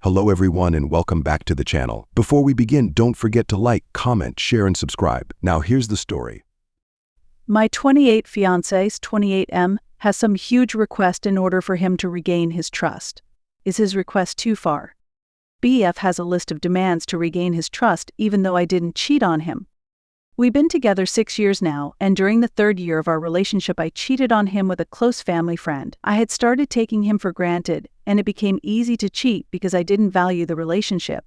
Hello everyone and welcome back to the channel. Before we begin, don't forget to like, comment, share and subscribe. Now here's the story. My 28 fiancé's 28M has some huge request in order for him to regain his trust. Is his request too far? BF has a list of demands to regain his trust even though I didn't cheat on him. We've been together 6 years now, and during the 3rd year of our relationship I cheated on him with a close family friend. I had started taking him for granted, and it became easy to cheat because I didn't value the relationship.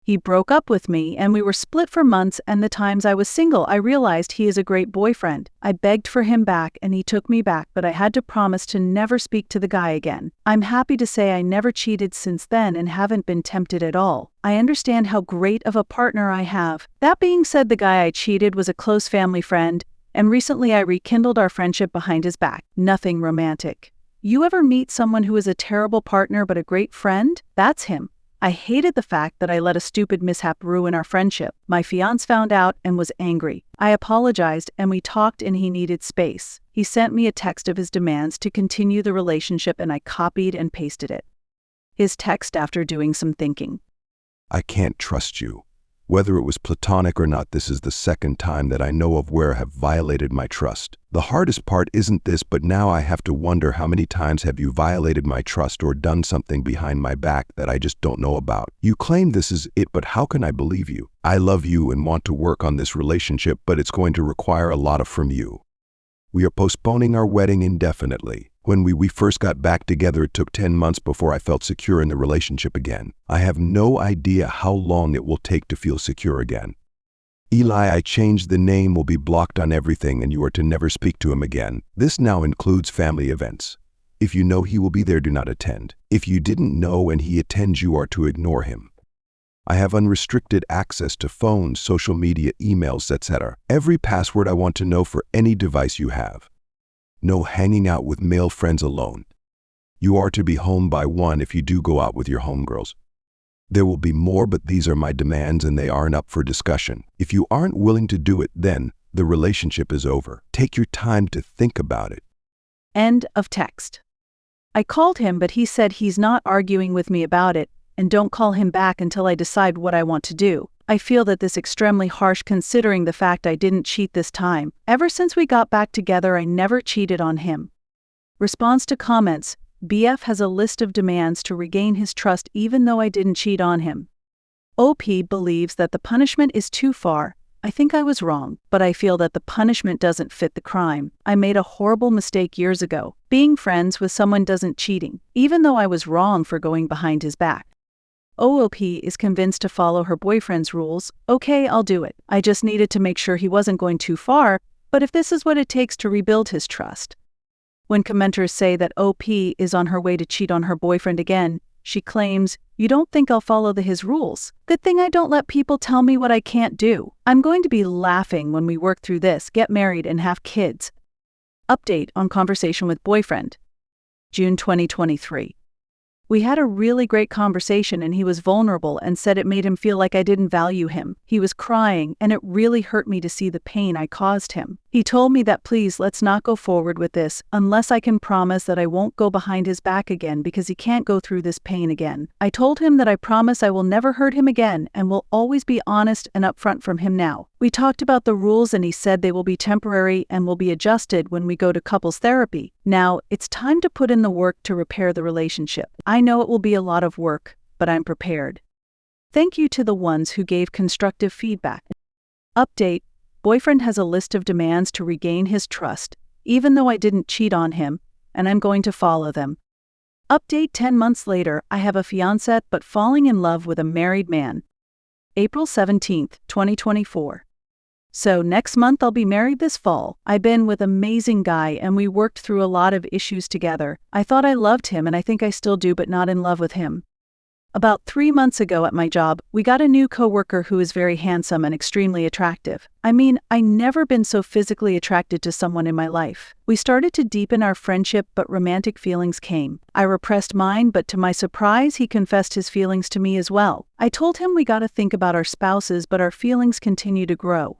He broke up with me and we were split for months, and the times I was single I realized he is a great boyfriend. I begged for him back and he took me back, but I had to promise to never speak to the guy again. I'm happy to say I never cheated since then and haven't been tempted at all. I understand how great of a partner I have. That being said, the guy I cheated was a close family friend, and recently I rekindled our friendship behind his back. Nothing romantic. You ever meet someone who is a terrible partner but a great friend? That's him. I hated the fact that I let a stupid mishap ruin our friendship. My fiancé found out and was angry. I apologized and we talked, and he needed space. He sent me a text of his demands to continue the relationship and I copied and pasted it. His text after doing some thinking. I can't trust you. Whether it was platonic or not, this is the 2nd time that I know of where I have violated my trust. The hardest part isn't this, but now I have to wonder how many times have you violated my trust or done something behind my back that I just don't know about. You claim this is it, but how can I believe you? I love you and want to work on this relationship, but it's going to require a lot from you. We are postponing our wedding indefinitely. When we first got back together, it took 10 months before I felt secure in the relationship again. I have no idea how long it will take to feel secure again. Eli, I changed the name, will be blocked on everything, and you are to never speak to him again. This now includes family events. If you know he will be there, do not attend. If you didn't know and he attends, you are to ignore him. I have unrestricted access to phones, social media, emails, etc. Every password I want to know for any device you have. No hanging out with male friends alone. You are to be home by 1 if you do go out with your homegirls. There will be more, but these are my demands and they aren't up for discussion. If you aren't willing to do it, then the relationship is over. Take your time to think about it. End of text. I called him, but he said he's not arguing with me about it, and don't call him back until I decide what I want to do. I feel that this extremely harsh considering the fact I didn't cheat this time. Ever since we got back together, I never cheated on him. Response to comments. BF has a list of demands to regain his trust even though I didn't cheat on him. OP believes that the punishment is too far. I think I was wrong, but I feel that the punishment doesn't fit the crime. I made a horrible mistake years ago. Being friends with someone doesn't cheating, even though I was wrong for going behind his back. OOP is convinced to follow her boyfriend's rules. Okay, I'll do it. I just needed to make sure he wasn't going too far, but if this is what it takes to rebuild his trust. When commenters say that OP is on her way to cheat on her boyfriend again, she claims, "You don't think I'll follow his rules? Good thing I don't let people tell me what I can't do. I'm going to be laughing when we work through this, get married and have kids." Update on conversation with boyfriend. June 2023. We had a really great conversation and he was vulnerable and said it made him feel like I didn't value him. He was crying and it really hurt me to see the pain I caused him. He told me that please let's not go forward with this unless I can promise that I won't go behind his back again because he can't go through this pain again. I told him that I promise I will never hurt him again and will always be honest and upfront from him now. We talked about the rules and he said they will be temporary and will be adjusted when we go to couples therapy. Now, it's time to put in the work to repair the relationship. I know it will be a lot of work, but I'm prepared. Thank you to the ones who gave constructive feedback. Update. Boyfriend has a list of demands to regain his trust, even though I didn't cheat on him, and I'm going to follow them. Update. 10 months later, I have a fiancé but falling in love with a married man. April 17th, 2024. So next month I'll be married this fall. I've been with an amazing guy and we worked through a lot of issues together. I thought I loved him and I think I still do, but not in love with him. About 3 months ago at my job, we got a new coworker who is very handsome and extremely attractive. I mean, I never been so physically attracted to someone in my life. We started to deepen our friendship, but romantic feelings came. I repressed mine, but to my surprise, he confessed his feelings to me as well. I told him we gotta think about our spouses, but our feelings continue to grow.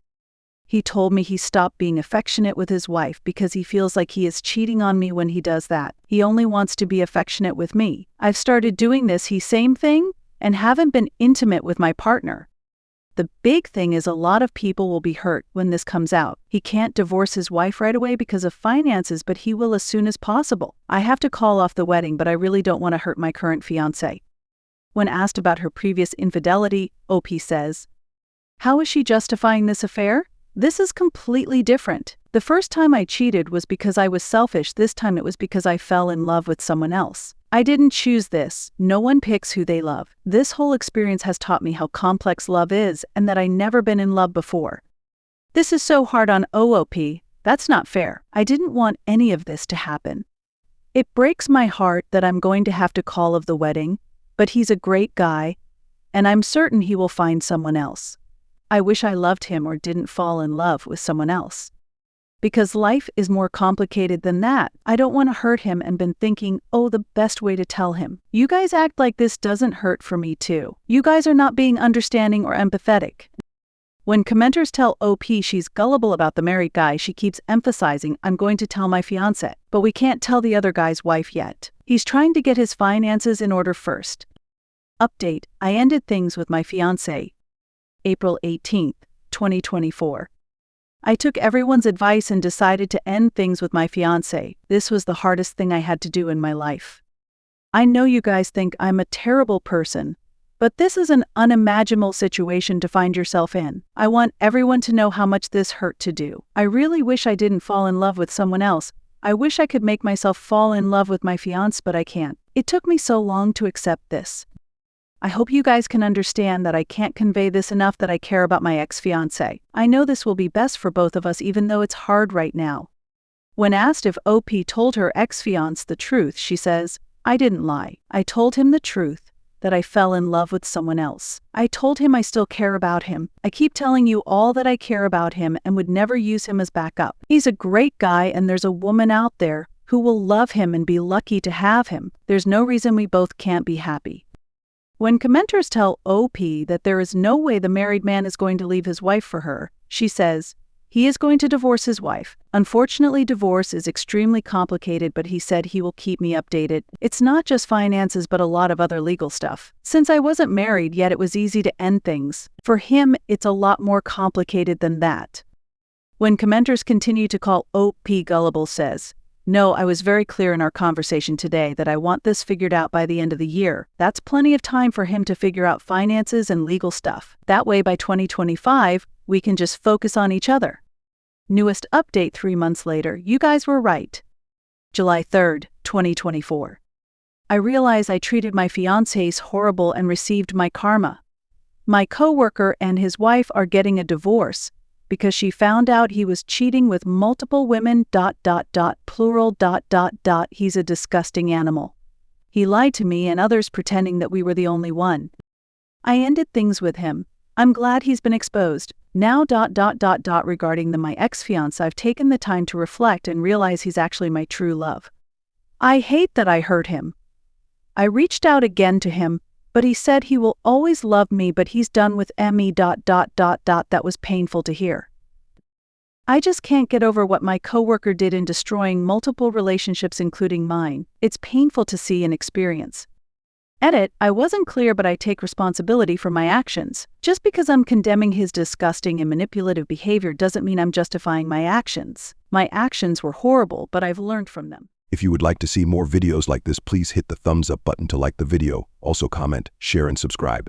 He told me he stopped being affectionate with his wife because he feels like he is cheating on me when he does that. He only wants to be affectionate with me. I've started doing this same thing, and haven't been intimate with my partner. The big thing is a lot of people will be hurt when this comes out. He can't divorce his wife right away because of finances, but he will as soon as possible. I have to call off the wedding, but I really don't want to hurt my current fiancé. When asked about her previous infidelity, OP says, "How is she justifying this affair? This is completely different. The first time I cheated was because I was selfish. This time it was because I fell in love with someone else. I didn't choose this. No one picks who they love. This whole experience has taught me how complex love is and that I've never been in love before. This is so hard on OOP. That's not fair. I didn't want any of this to happen. It breaks my heart that I'm going to have to call off the wedding, but he's a great guy, and I'm certain he will find someone else. I wish I loved him or didn't fall in love with someone else. Because life is more complicated than that. I don't want to hurt him and been thinking, oh, the best way to tell him. You guys act like this doesn't hurt for me too. You guys are not being understanding or empathetic." When commenters tell OP she's gullible about the married guy, she keeps emphasizing, "I'm going to tell my fiancé, but we can't tell the other guy's wife yet. He's trying to get his finances in order first." Update: I ended things with my fiancé. April 18th, 2024. I took everyone's advice and decided to end things with my fiancé. This was the hardest thing I had to do in my life. I know you guys think I'm a terrible person, but this is an unimaginable situation to find yourself in. I want everyone to know how much this hurt to do. I really wish I didn't fall in love with someone else. I wish I could make myself fall in love with my fiancé, but I can't. It took me so long to accept this. I hope you guys can understand that I can't convey this enough, that I care about my ex-fiancé. I know this will be best for both of us even though it's hard right now. When asked if OP told her ex-fiancé the truth, she says, "I didn't lie. I told him the truth, that I fell in love with someone else. I told him I still care about him. I keep telling you all that I care about him and would never use him as backup. He's a great guy and there's a woman out there who will love him and be lucky to have him. There's no reason we both can't be happy." When commenters tell OP that there is no way the married man is going to leave his wife for her, she says, "He is going to divorce his wife. Unfortunately, divorce is extremely complicated, but he said he will keep me updated. It's not just finances, but a lot of other legal stuff. Since I wasn't married yet, it was easy to end things. For him, it's a lot more complicated than that." When commenters continue to call OP gullible, says, "No, I was very clear in our conversation today that I want this figured out by the end of the year. That's plenty of time for him to figure out finances and legal stuff. That way by 2025, we can just focus on each other." Newest update 3 months later, you guys were right. July 3rd, 2024. I realize I treated my fiancé horrible and received my karma. My coworker and his wife are getting a divorce because she found out he was cheating with multiple women, plural. He's a disgusting animal. He lied to me and others pretending that we were the only one. I ended things with him. I'm glad he's been exposed. Now regarding my ex-fiancé, I've taken the time to reflect and realize he's actually my true love. I hate that I hurt him. I reached out again to him, but he said he will always love me, but he's done with me. That was painful to hear. I just can't get over what my coworker did in destroying multiple relationships, including mine. It's painful to see and experience. Edit: I wasn't clear, but I take responsibility for my actions. Just because I'm condemning his disgusting and manipulative behavior doesn't mean I'm justifying my actions. My actions were horrible, but I've learned from them. If you would like to see more videos like this, please hit the thumbs up button to like the video. Also comment, share, and subscribe.